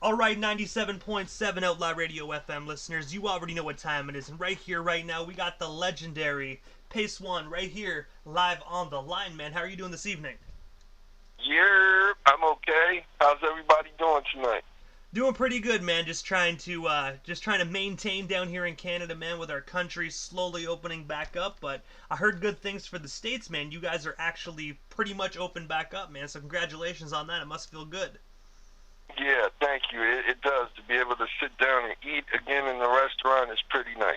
Alright, 97.7 Outlaw Radio FM listeners, you already know what time it is, and right here, right now, we got the legendary Pacewon right here, live on the line, man. How are you doing this evening? Yeah, I'm okay. How's everybody doing tonight? Doing pretty good, man. Just trying to maintain down here in Canada, man, with our country slowly opening back up. But I heard good things for the States, man. You guys are actually pretty much open back up, man. So congratulations on that. It must feel good. Yeah, thank you. It does. To be able to sit down and eat again in the restaurant is pretty nice.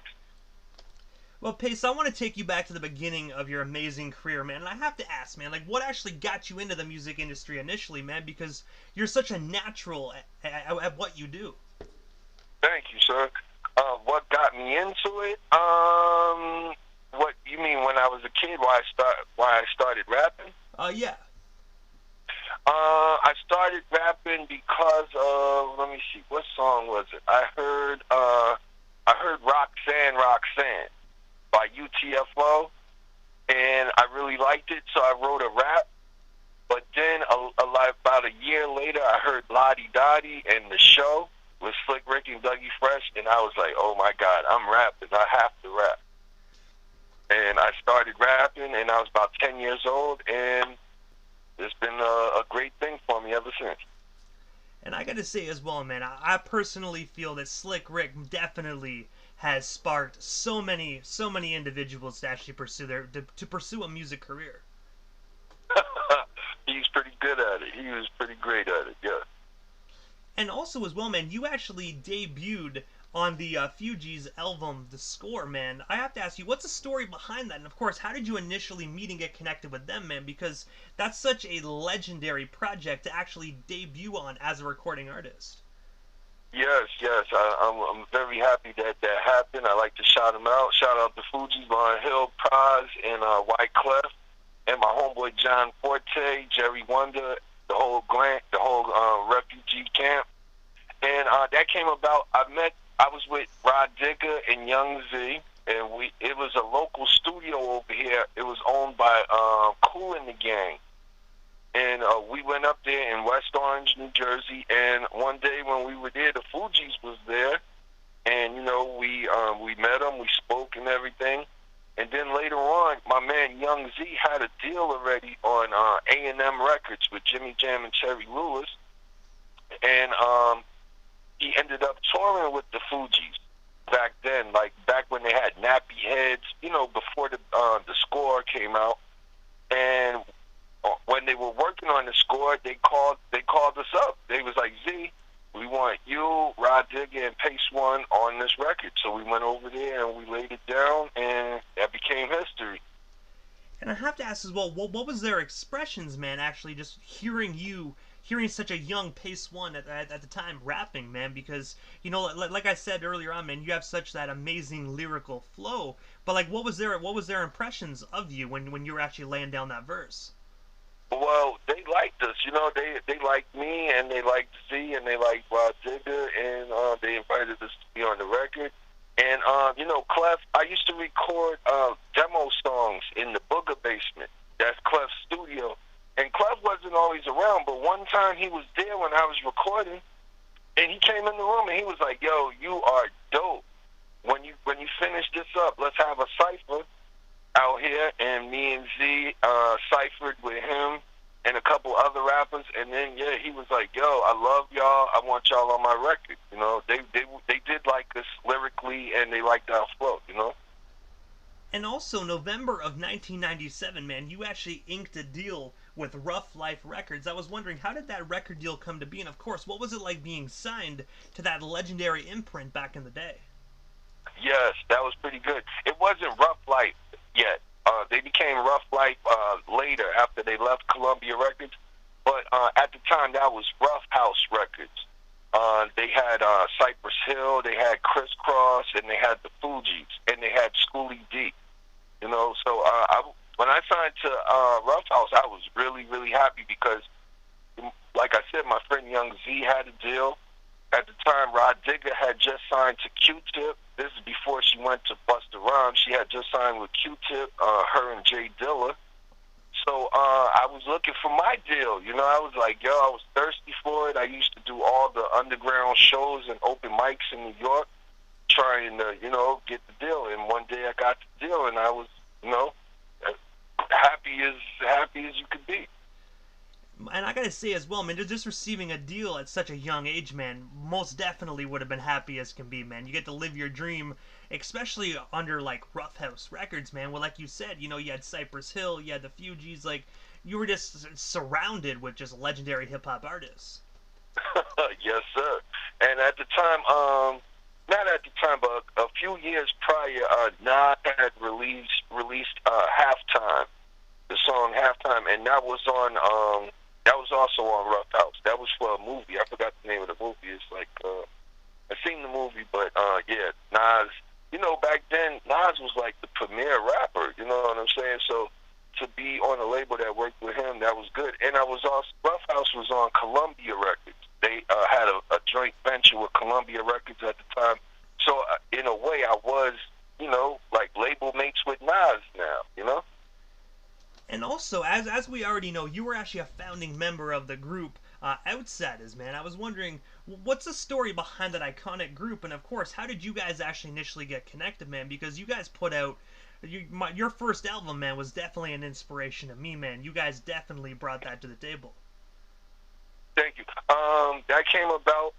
Well, Pace, I want to take you back to the beginning of your amazing career, man. And I have to ask, man, like, what actually got you into the music industry initially, man? Because you're such a natural at what you do. Thank you, sir. What got me into it? What you mean when I was a kid? Why I started rapping? Yeah. I started rapping because of, let me see, what song was it? I heard Roxanne, Roxanne by UTFO, and I really liked it, so I wrote a rap. But then, about a year later, I heard Lottie Dottie and The Show with Slick Rick and Dougie Fresh, and I was like, oh my God, I'm rapping. I have to rap. And I started rapping, and I was about 10 years old, and it's been a great thing for me ever since. And I gotta say as well, man, I personally feel that Slick Rick definitely has sparked so many individuals to actually to pursue a music career. He's pretty good at it. He was pretty great at it, yeah. And also as well, man, you actually debuted on the Fugees album, The Score, man. I have to ask you, what's the story behind that? And of course, how did you initially meet and get connected with them, man? Because that's such a legendary project to actually debut on as a recording artist. Yes, yes. I'm very happy that that happened. I like to shout them out. Shout out to Fugees, Lauren Hill, Paz, and White Clef, and my homeboy John Forte, Jerry Wonder, the whole refugee camp. And that came about. I was with Rod Digger and Young Z, and it was a local studio over here. It was owned by Kool and the Gang. And we went up there in West Orange, New Jersey, and one day when we were there, the Fugees was there, and, you know, we met them, we spoke and everything. And then later on, my man Young Z had a deal already on A&M Records with Jimmy Jam and Terry Lewis, and he ended up touring with the Fugees back then, like back when they had nappy heads, you know, before the score came out. And when they were working on the score, they called us up. They was like, Z, we want you, Rod Digger, and Pacewon on this record. So we went over there and we laid it down, and that became history. And I have to ask as well, what was their expressions, man, actually just hearing such a young Pacewon at the time rapping, man, because, you know, like I said earlier on, man, you have such that amazing lyrical flow. But like, what was their impressions of you when you were actually laying down that verse? Well, they liked us, you know. They liked me, and they liked Z, and they liked Rod Digger, and they invited us to be on the record. And you know, Clef, I used to record demo songs in the Booger basement. That's Clef's studio. And Clef wasn't always around, but one time he was there when I was recording, and he came in the room and he was like, "Yo, you are dope. When you finish this up, let's have a cipher out here." And me and Z ciphered with him and a couple other rappers, and then yeah, he was like, "Yo, I love y'all. I want y'all on my record." You know, they did like us lyrically, and they liked our flow. You know. And also, November of 1997, man, you actually inked a deal with Rough Life Records. I was wondering, how did that record deal come to be? And of course, what was it like being signed to that legendary imprint back in the day? Yes, that was pretty good. It wasn't Rough Life yet. They became Rough Life later after they left Columbia Records. But at the time, that was Rough House Records. They had Cypress Hill, they had Crisscross, and they had the Fugees, and they had Schoolie D. You know, so when I signed to Rough House, I was really, really happy because, like I said, my friend Young Z had a deal. At the time, Rod Digger had just signed to Q-Tip. This is before she went to Busta Rhymes. She had just signed with Q-Tip, her and Jay Dilla. So I was looking for my deal. You know, I was like, yo, I was thirsty for it. I used to do all the underground shows and open mics in New York, trying to, you know, get the deal. And one day I got the deal, and I was, you know, happy as you could be. And I gotta say as well, man, just receiving a deal at such a young age, man, most definitely would have been happy as can be, man. You get to live your dream, especially under like Rough House Records, man. Well, like you said, you know, you had Cypress Hill, you had the Fugees, like you were just surrounded with just legendary hip hop artists. Yes, sir. And at the time, not at the time, but a few years prior, Nas had released Halftime, the song Halftime, and that was on that was also on Rough House. That was for a movie. I forgot the name of the movie. It's like I seen the movie, but yeah, Nas. You know, back then Nas was like the premier rapper. You know what I'm saying? So to be on a label that worked with him, that was good. And I was also Rough House was on Columbia Records. They had a joint venture with Columbia Records at the time. So in a way, I was, you know, like label mates with Nas now. You know. And also, as we already know, you were actually a founding member of the group Outsidaz, man. I was wondering, what's the story behind that iconic group? And of course, how did you guys actually initially get connected, man? Because you guys put out your first album, man, was definitely an inspiration to me, man. You guys definitely brought that to the table. Thank you. That came about.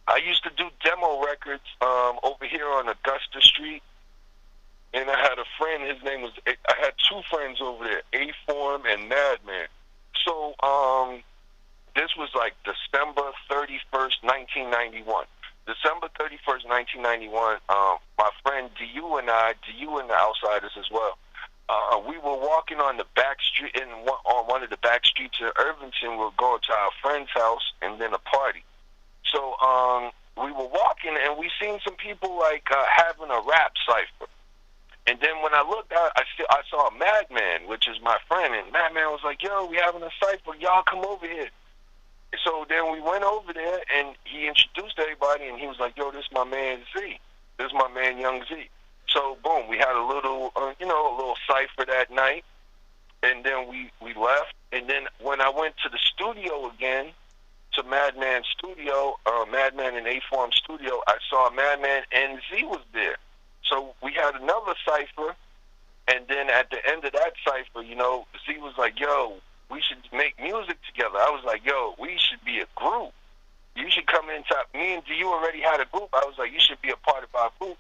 I used to do demo records over here on Augusta Street. And I had a friend, his name was, I had two friends over there, A-Form and Madman. So, this was like December 31st, 1991. December 31st, 1991, my friend DU and the Outsidaz as well, we were walking on the back street, on one of the back streets in Irvington. We were going to our friend's house and then a party. So, we were walking and we seen some people like having a rap cipher. And then when I looked out, I saw Madman, which is my friend, and Madman was like, yo, we having a cipher, y'all come over here. So then we went over there, and he introduced everybody, and he was like, yo, this is my man Z. This is my man Young Z. So, boom, we had a little, you know, a little cipher that night, and then we left. And then when I went to the studio again, to Madman's studio, Madman and A-Form studio, I saw Madman and Z was there. So we had another cipher, and then at the end of that cipher, you know, Z was like, yo, we should make music together. I was like, yo, we should be a group. You should come in top. Me and you already had a group. I was like, you should be a part of our group.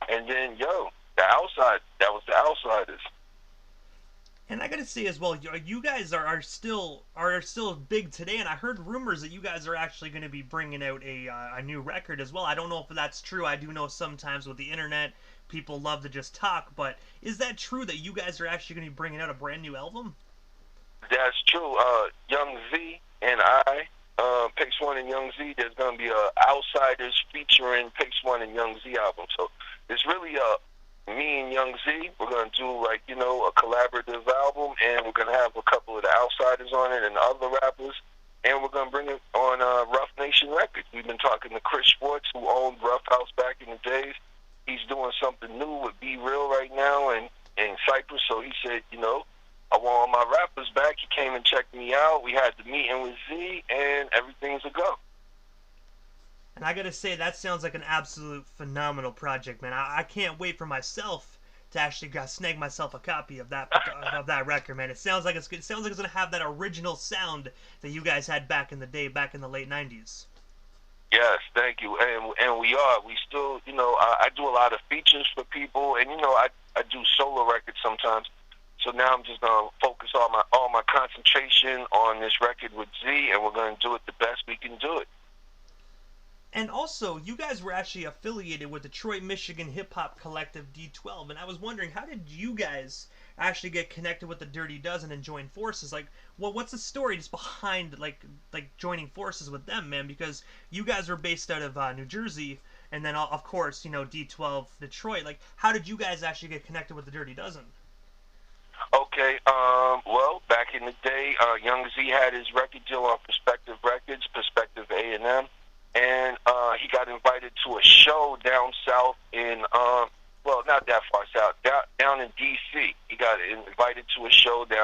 And then, yo, that was the Outsidaz. And I gotta say as well, you guys are still big today, and I heard rumors that you guys are actually going to be bringing out a new record as well. I don't know if that's true. I do know sometimes with the internet, people love to just talk, but is that true that you guys are actually going to be bringing out a brand new album? That's true. Young Z and I, Pacewon and Young Z, there's going to be a Outsidaz featuring Pacewon and Young Z album. So it's really me and Young Z. We're going to do, like, you know, a collaborative album, and we're going to have a couple of the Outsidaz on it and other rappers, and we're going to bring it on Rough Nation Records. We've been talking to Chris Schwartz, who owned Rough House back in the days. He's doing something new with Be Real right now and Cypress, so he said, you know, I want all my rappers back. He came and checked me out. We had the meeting with Z, and everything's a go. And I gotta say, that sounds like an absolute phenomenal project, man. I can't wait for myself to actually snag myself a copy of that record, man. It sounds like it's gonna have that original sound that you guys had back in the day, back in the late '90s. Yes, thank you. And we are. We still, you know, I do a lot of features for people, and, you know, I do solo records sometimes. So now I'm just gonna focus all my concentration on this record with Z, and we're gonna do it the best we can do it. And also, you guys were actually affiliated with Detroit, Michigan hip-hop collective D12, and I was wondering, how did you guys actually get connected with the Dirty Dozen and join forces? Like, well, what's the story just behind, like joining forces with them, man? Because you guys were based out of New Jersey, and then, of course, you know, D12 Detroit. Like, how did you guys actually get connected with the Dirty Dozen? Okay, well, back in the day, Young Z had his record deal on Perspective Records, Perspective A&M, and he got invited to a show down south well, not that far south, down in D.C. He got invited to a show down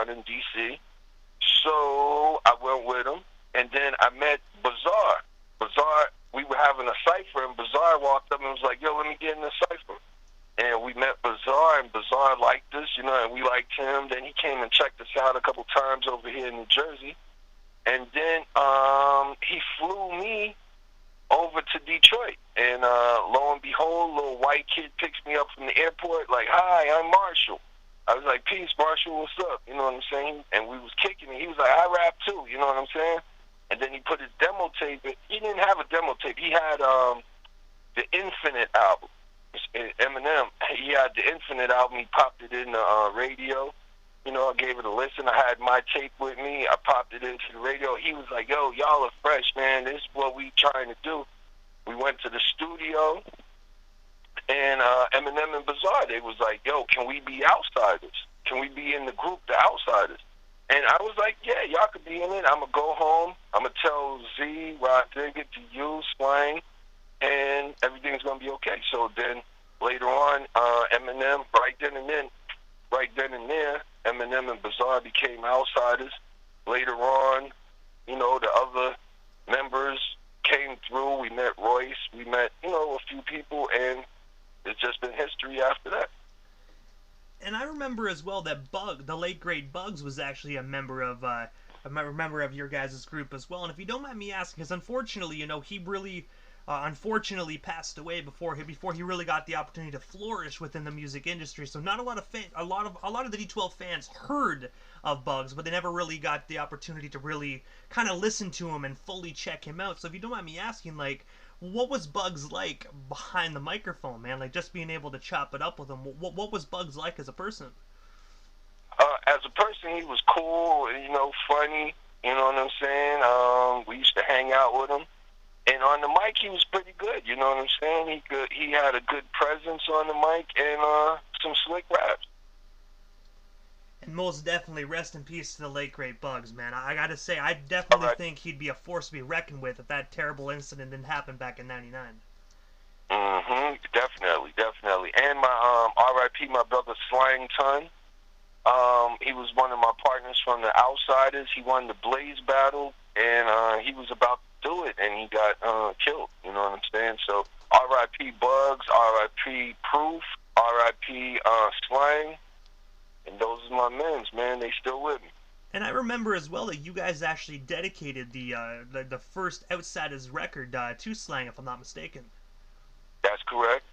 flew me over to Detroit. And lo and behold, a little white kid picks me up from the airport, like, hi, I'm Marshall. I was like, peace, Marshall, what's up? You know what I'm saying? And we was kicking it. He was like, I rap too, you know what I'm saying? And then he put his demo tape in. He didn't have a demo tape. He had the Infinite album. Eminem, he had the Infinite album. He popped it in the radio. You know, I gave it a listen. I had my tape with me. I popped it into the radio. He was like, yo, y'all are fresh, man. This is what we trying to do. We went to the studio, and Eminem and Bizarre, they was like, yo, can we be Outsidaz? Can we be in the group, the Outsidaz? And I was like, yeah, y'all could be in it. I'm going to go home. I'm going to tell Z, Rod Diggett, to you, Slang, and everything's going to be okay. So then later on, Eminem, right then and there, Eminem and Bizarre became Outsidaz. Later on, you know, the other members came through. We met Royce. We met, you know, a few people, and it's just been history after that. And I remember as well that Bug, the late great Bugs, was actually a member of your guys' group as well. And if you don't mind me asking, because unfortunately, you know, he really unfortunately passed away before he really got the opportunity to flourish within the music industry. So not a lot of a lot of the D12 fans heard of Bugs, but they never really got the opportunity to really kind of listen to him and fully check him out. So if you don't mind me asking, like, what was Bugs like behind the microphone, man? Like, just being able to chop it up with him. What was Bugs like as a person? As a person, he was cool, you know, funny. You know what I'm saying? We used to hang out with him. And on the mic, he was pretty good. You know what I'm saying? He had a good presence on the mic and some slick raps. And most definitely, rest in peace to the late great Bugs, man. I gotta say, I definitely think he'd be a force to be reckoned with if that terrible incident didn't happen back in '99. Definitely. And my R.I.P. my brother Slang Ton. He was one of my partners from the Outsidaz. He won the Blaze battle, and he was about to do it, and he got killed. You know what I'm saying? So R.I.P. Bugs, R.I.P. Proof, R.I.P. Slang. And those are my men's, man. They still with me. And I remember as well that you guys actually dedicated the first Outsidaz record to Slang, if I'm not mistaken. That's correct.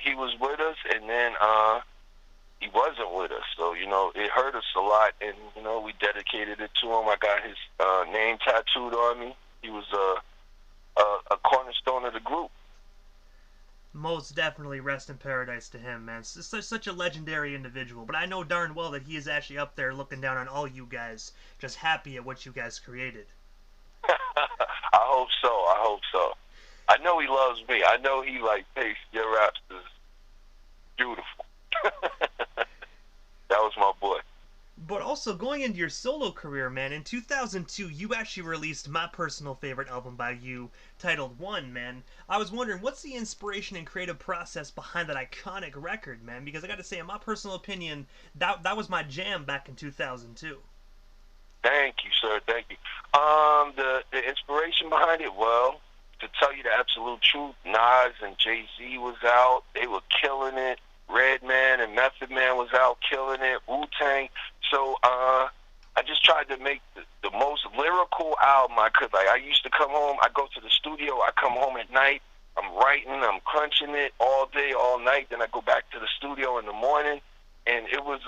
He was with us, and then he wasn't with us. So, you know, it hurt us a lot, and, you know, we dedicated it to him. I got his name tattooed on me. He was a cornerstone of the group. Most definitely rest in paradise to him, man. Such a legendary individual. But I know darn well that he is actually up there looking down on all you guys, just happy at what you guys created. I hope so. I know he loves me. I know he, like, thinks your raps is beautiful. That was my boy. But also, going into your solo career, man, in 2002, you actually released my personal favorite album by you, titled One, man. I was wondering, what's the inspiration and creative process behind that iconic record, man? Because I gotta say, in my personal opinion, that was my jam back in 2002. Thank you, sir. Thank you. The inspiration behind it, well, to tell you the absolute truth, Nas and Jay-Z was out. They were killing it. Redman and Method Man was out killing it. Wu-Tang. So I just tried to make the most lyrical album I could. Like, I used to come home. I go to the studio. I come home at night. I'm writing. I'm crunching it all day, all night. Then I go back to the studio in the morning. And it was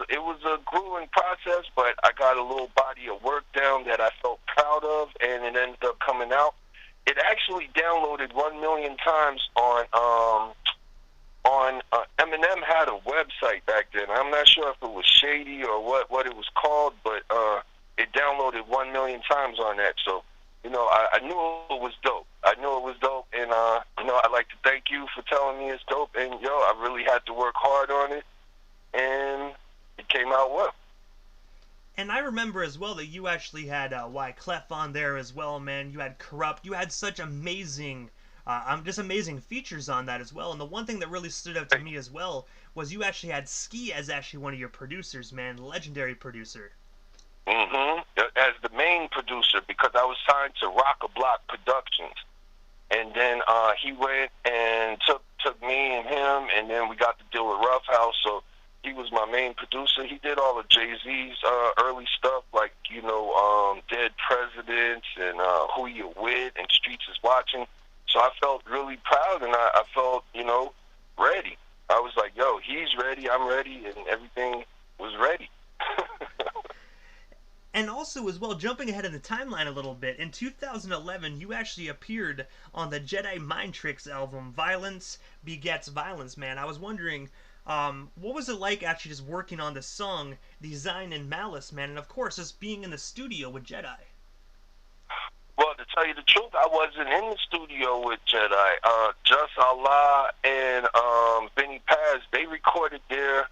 a grueling process, but I got a little body of work down that I felt proud of, and it ended up coming out. It actually downloaded 1 million times on Eminem had a website back then. I'm not sure if it was Shady or what it was called, but it downloaded 1 million times on that. So, you know, I knew it was dope. And you know, I'd like to thank you for telling me it's dope. And I really had to work hard on it, and it came out well. And I remember as well that you actually had Wyclef on there as well, man. You had Corrupt. You had such amazing features on that as well. And the one thing that really stood out to me as well was you actually had Ski as actually one of your producers, man. Legendary producer. As the main producer, because I was signed to Rock a Block Productions. And then he went and took me and him, and then we got to deal with Rough House. So He was my main producer. He did all of Jay-Z's early stuff, like, Dead Presidents and Who You With and Streets Is Watching. So I felt really proud, and I felt, ready. I was like, yo, he's ready, I'm ready, and everything was ready. And also, as well, jumping ahead in the timeline a little bit, in 2011, you actually appeared on the Jedi Mind Tricks album, Violence Begets Violence, man. I was wondering, what was it like actually just working on the song Design and Malice, man, and of course, just being in the studio with Jedi? Well, to tell you the truth, I wasn't in the studio with Jedi. Just Allah and Benny Paz, they recorded their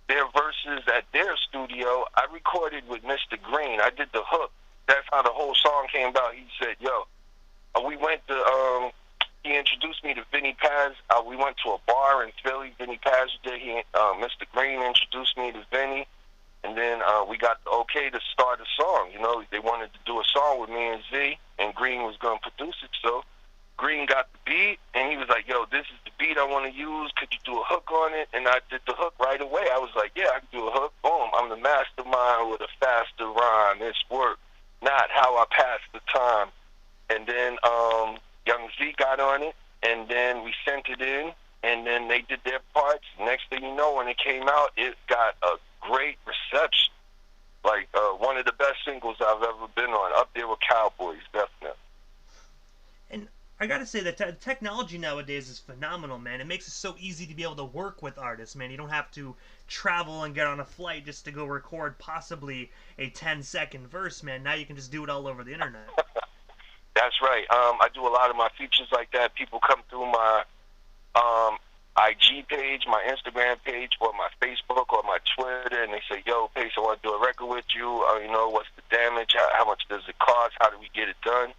verses at their studio. I recorded with Mr. Green. I did the hook. That's how the whole song came about. He said, yo, we went to, he introduced me to Benny Paz. We went to a bar in Philly. Benny Paz was there. Mr. Green introduced me to Benny. And then we got the okay to start a song. They wanted to do a song with me and Z, and Green was going to produce it. So Green got the beat, and he was like, yo, this is the beat I want to use. Could you do a hook on it? And I did the hook right away. I was like, yeah, I can do a hook. Boom. I'm the mastermind with a faster rhyme. It's work, not how I pass the time. And then Young Z got on it, and then we sent it in, and then they did their parts. Next thing you know, when it came out, it got a great reception. Like one of the best singles I've ever been on, up there with Cowboys, definitely. And I gotta say that technology nowadays is phenomenal, man. It makes it so easy to be able to work with artists, man. You don't have to travel and get on a flight just to go record possibly a 10-second verse, man. Now you can just do it all over the internet. That's right. I do a lot of my features like that. People come through my IG page, my Instagram page, or my Facebook, or my Twitter, and they say, yo, Pace, I want to do a record with you. What's the damage? How much does it cost? How do we get it done?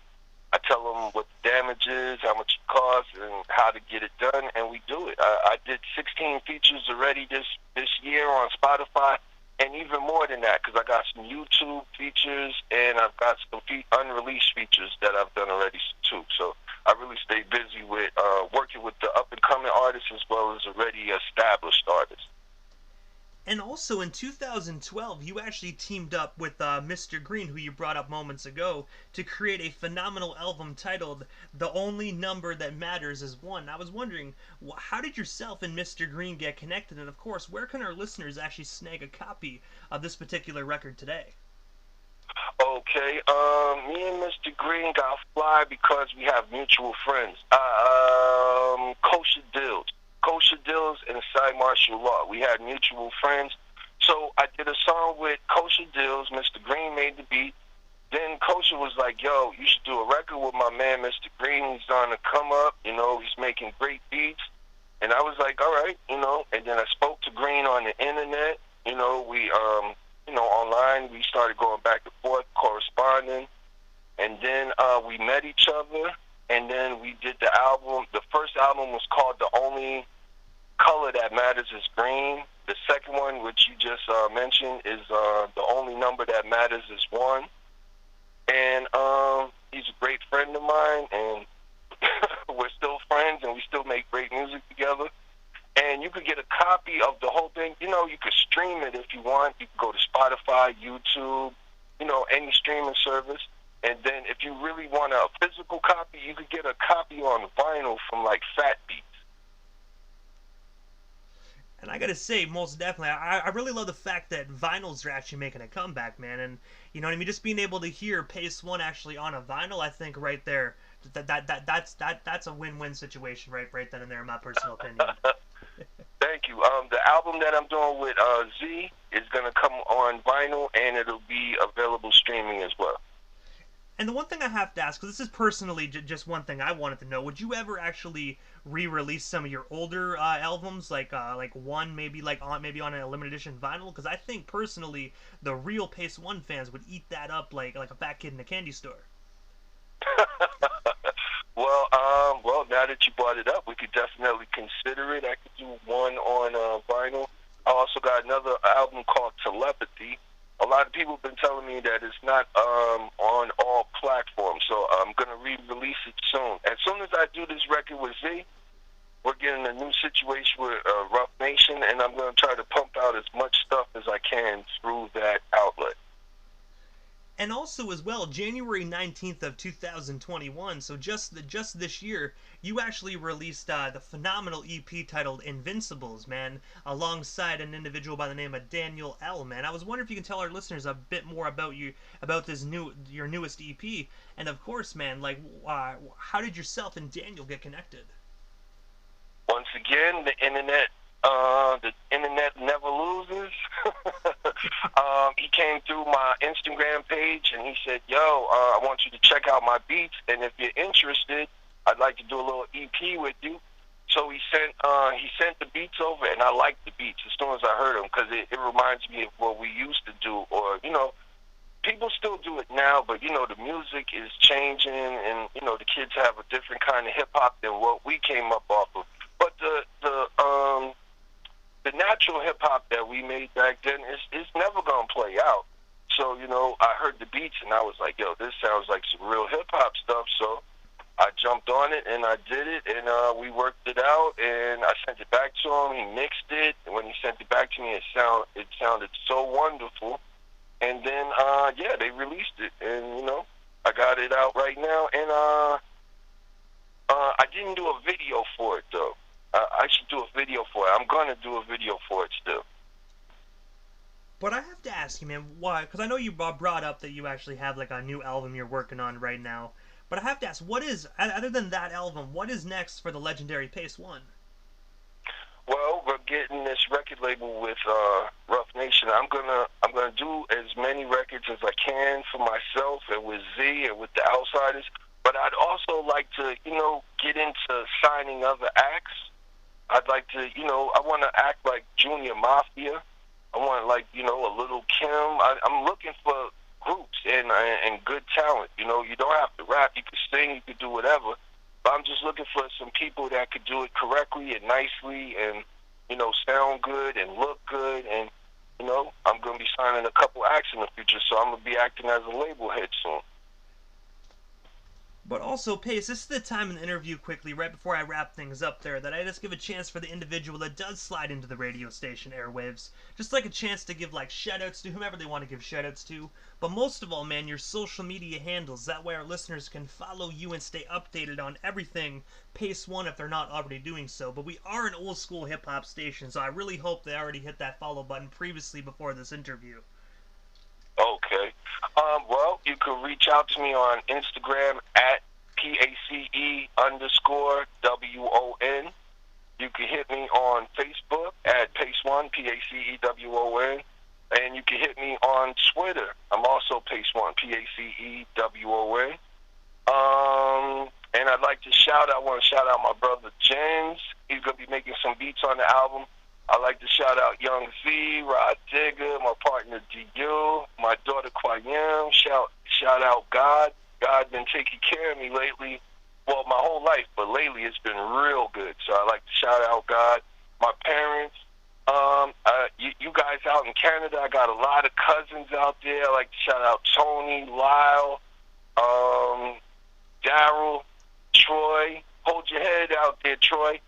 I tell them what the damage is, how much it costs, and how to get it done, and we do it. I did 16 features already this year on Spotify, and even more than that, because I got some YouTube features, and I've got some unreleased features that I've done already too. So I really stay busy with working with the up-and-coming artists as well as already established artists. And also in 2012, you actually teamed up with Mr. Green, who you brought up moments ago, to create a phenomenal album titled The Only Number That Matters Is One. I was wondering, how did yourself and Mr. Green get connected? And of course, where can our listeners actually snag a copy of this particular record today? Okay, me and Mr. Green got fly because we have mutual friends. Kosher Dills and Cy Martial Law. We had mutual friends. So I did a song with Kosher Dills. Mr. Green made the beat. Then Kosher was like, yo, you should do a record with my man, Mr. Green. He's on the come up. He's making great beats. And I was like, all right, And then I spoke to Green on the internet. We, online. We started going back and forth, corresponding. And then we met each other. And then we did the album. The first album was called The Only Color That Matters Is Green. The second one, which you just mentioned, is The Only Number That Matters Is One. And he's a great friend of mine, and we're still friends, and we still make great music together. And you could get a copy of the whole thing. You could stream it if you want. You can go to Spotify, YouTube, any streaming service. And then if you really want a physical copy, you could get a copy on vinyl from like Fat Beats. And I gotta say, most definitely, I really love the fact that vinyls are actually making a comeback, man. And you know what I mean? Just being able to hear Pacewon actually on a vinyl, I think right there, that's a win-win situation, right then and there, in my personal opinion. Thank you. The album that I'm doing with Z is gonna come on vinyl, and it'll be available streaming as well. And the one thing I have to ask, because this is personally just one thing I wanted to know, would you ever actually re-release some of your older albums, like one maybe on a limited edition vinyl? Because I think personally, the real Pacewon fans would eat that up like a fat kid in a candy store. Well, now that you brought it up, we could definitely consider it. I could do one on vinyl. I also got another album called Telepathy. A lot of people have been telling me that it's not on all platforms, so I'm going to re-release it soon. As soon as I do this record with Z, we're getting a new situation with Rough Nation, and I'm going to try to pump out as much stuff as I can through that outlet. And also as well, January 19th of 2021, so just this year, you actually released the phenomenal EP titled Invincibles, man, alongside an individual by the name of Daniel L, man. I was wondering if you can tell our listeners a bit more about your newest EP, and of course, man, like, how did yourself and Daniel get connected? Once again, the internet never loses. He came through my Instagram page and he said, "Yo, I want you to check out my beats, and if you're interested, I'd like to do a little EP with you." So he sent the beats over, and I liked the beats as soon as I heard them, because it reminds me of what we used to do, or people still do it now, but the music is changing, and the kids have a different kind of hip hop than what we came up off of. But the natural hip hop that we made back then is never gonna play out. So I heard the beats and I was like, "Yo, this sounds like some real hip hop stuff." So I jumped on it and I did it, and we worked it out, and I sent it back to him. He mixed it, and when he sent it back to me, it sounded so wonderful. And then they released it, and I got it out right now, and I didn't do a video for it though. I should do a video for it. I'm gonna do a video for it still. But I have to ask you, man, why? Because I know you brought up that you actually have like a new album you're working on right now. But I have to ask, what is, other than that album, what is next for the legendary Pacewon? Well, we're getting this record label with Rough Nation. I'm gonna do as many records as I can for myself and with Z and with the Outsidaz. But I'd also like to, get into signing other acts. I'd like to, I want to act like Junior Mafia. I want, like, a Little Kim. I'm looking for groups and good talent. You don't have to rap. You can sing. You can do whatever. But I'm just looking for some people that could do it correctly and nicely and, sound good and look good. And, I'm going to be signing a couple acts in the future, so I'm going to be acting as a label head soon. But also, Pace, this is the time in the interview quickly, right before I wrap things up there, that I just give a chance for the individual that does slide into the radio station airwaves, just like a chance to give, like, shoutouts to whomever they want to give shoutouts to. But most of all, man, your social media handles. That way our listeners can follow you and stay updated on everything Pacewon if they're not already doing so. But we are an old school hip-hop station, so I really hope they already hit that follow button previously before this interview. Okay. Well, you can reach out to me on Instagram at PACE_WON. You can hit me on Facebook at Pacewon, PACEWON. And you can hit me on Twitter. I'm also Pacewon, PACEWON. And I want to shout out my brother James. He's going to be making some beats on the album. I'd like to shout out Young Z, Rod Digger, my partner DU, my daughter Kwayam. Shout out God. God been taking care of me lately. Well, my whole life, but lately it's been real good. So I like to shout out God. My parents. You guys out in Canada, I got a lot of cousins out there. I like to shout out Tony, Lyle, Daryl, Troy. Hold your head out there, Troy.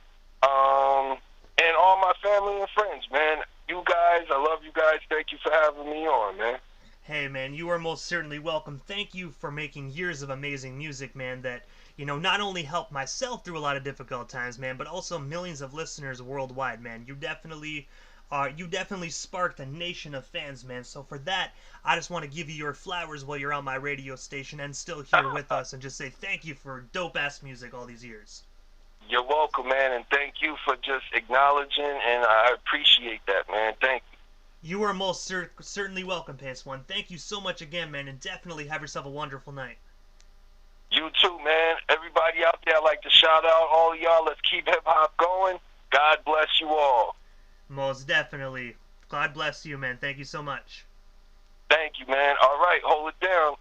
And all my family and friends, man. You guys, I love you guys. Thank you for having me on, man. Hey, man, you are most certainly welcome. Thank you for making years of amazing music, man, that, not only helped myself through a lot of difficult times, man, but also millions of listeners worldwide, man. You definitely sparked a nation of fans, man. So for that, I just want to give you your flowers while you're on my radio station and still here with us, and just say thank you for dope-ass music all these years. You're welcome, man, and thank you for just acknowledging, and I appreciate that, man. Thank you. You are most certainly welcome, Pacewon. Thank you so much again, man, and definitely have yourself a wonderful night. You too, man. Everybody out there, I'd like to shout out all of y'all. Let's keep hip-hop going. God bless you all. Most definitely. God bless you, man. Thank you so much. Thank you, man. All right, hold it down.